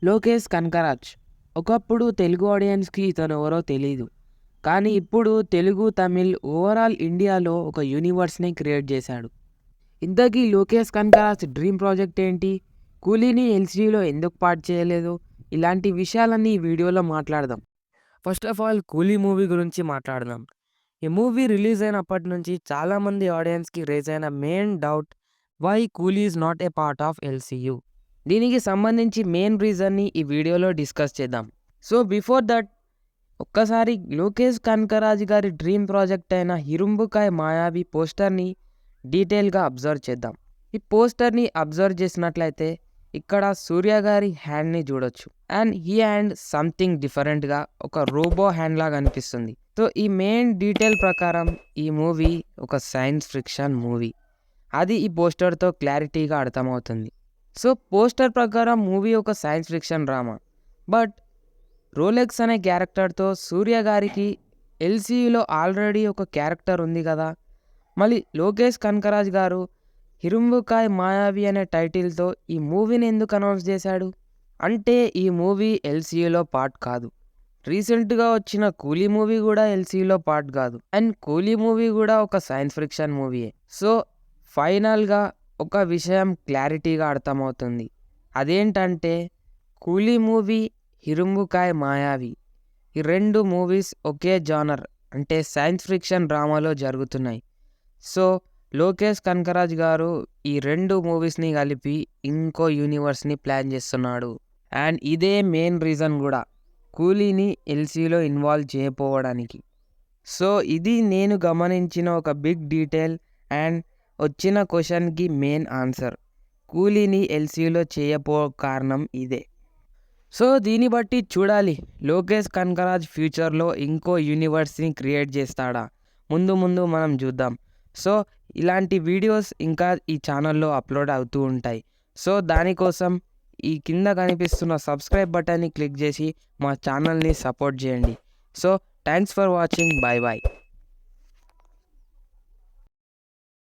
లోకేష్ కనకరాజ్ ఒకప్పుడు తెలుగు ఆడియన్స్కి ఇతను ఎవరో తెలీదు. కానీ ఇప్పుడు తెలుగు, తమిళ్ ఓవరాల్ ఇండియాలో ఒక యూనివర్స్ని క్రియేట్ చేశాడు. ఇంతకీ లోకేష్ కనకరాజ్ డ్రీమ్ ప్రాజెక్ట్ ఏంటి? కూలీని ఎల్సీలో ఎందుకు పార్ట్ చేయలేదు? ఇలాంటి విషయాలన్నీ ఈ వీడియోలో మాట్లాడదాం. ఫస్ట్ ఆఫ్ ఆల్ కూలీ మూవీ గురించి మాట్లాడదాం. ఈ మూవీ రిలీజ్ అయినప్పటి నుంచి చాలామంది ఆడియన్స్కి రేజ్ అయిన మెయిన్ డౌట్, వై కూలీ is not a part of LCU. దీనికి సంబంధించి మెయిన్ రీజన్ని ఈ వీడియోలో డిస్కస్ చేద్దాం. సో బిఫోర్ దట్ ఒక్కసారి లోకేష్ కనకరాజ్ గారి డ్రీమ్ ప్రాజెక్ట్ అయిన హిరుంబుకాయ్ మాయావి పోస్టర్ని డీటెయిల్గా అబ్జర్వ్ చేద్దాం. ఈ పోస్టర్ని అబ్జర్వ్ చేసినట్లయితే ఇక్కడ సూర్య గారి హ్యాండ్ని చూడొచ్చు. అండ్ ఈ హ్యాండ్ సంథింగ్ డిఫరెంట్గా ఒక రోబో హ్యాండ్ లాగా అనిపిస్తుంది. సో ఈ మెయిన్ డీటెయిల్ ప్రకారం ఈ మూవీ ఒక సైన్స్ ఫిక్షన్ మూవీ. అది ఈ పోస్టర్తో క్లారిటీగా అర్థమవుతుంది. సో పోస్టర్ ప్రకారం మూవీ ఒక science fiction drama. But Rolex అనే క్యారెక్టర్తో సూర్య గారికి ఎల్సీయూలో ఆల్రెడీ ఒక క్యారెక్టర్ ఉంది కదా, మళ్ళీ లోకేష్ కనకరాజ్ గారు హిరుంబుకాయ్ మాయావి అనే టైటిల్తో ఈ మూవీని ఎందుకు అనౌన్స్ చేశాడు? అంటే ఈ మూవీ ఎల్సీయూలో పార్ట్ కాదు. రీసెంట్గా వచ్చిన కూలీ మూవీ కూడా ఎల్సీయూలో పార్ట్ కాదు. అండ్ కూలీ మూవీ కూడా ఒక సైన్స్ ఫిక్షన్ మూవీయే. సో ఫైనల్గా ఒక విషయం క్లారిటీగా అర్థమవుతుంది. అదేంటంటే కూలీ మూవీ, హిరుంబుకాయ్ మాయావి ఈ రెండు మూవీస్ ఒకే జానర్ అంటే సైన్స్ ఫిక్షన్ డ్రామాలో జరుగుతున్నాయి. సో లోకేష్ కనకరాజ్ గారు ఈ రెండు మూవీస్ని కలిపి ఇంకో యూనివర్స్ని ప్లాన్ చేస్తున్నాడు. అండ్ ఇదే మెయిన్ రీజన్ కూడా కూలీని ఎల్సీలో ఇన్వాల్వ్ చేయకపోవడానికి. సో ఇది నేను గమనించిన ఒక బిగ్ డీటెయిల్ అండ్ వచ్చిన క్వశ్చన్కి మెయిన్ ఆన్సర్. కూలీని ఎల్సీలో చేయపో కారణం ఇదే. సో దీన్ని బట్టి చూడాలి లోకేష్ కనకరాజ్ ఫ్యూచర్లో ఇంకో యూనివర్స్ని క్రియేట్ చేస్తాడా, ముందు ముందు మనం చూద్దాం. సో ఇలాంటి వీడియోస్ ఇంకా ఈ ఛానల్లో అప్లోడ్ అవుతూ ఉంటాయి. సో దానికోసం ఈ కింద కనిపిస్తున్న సబ్స్క్రైబ్ బటన్ని క్లిక్ చేసి మా ఛానల్ని సపోర్ట్ చేయండి. So thanks for watching. Bye bye.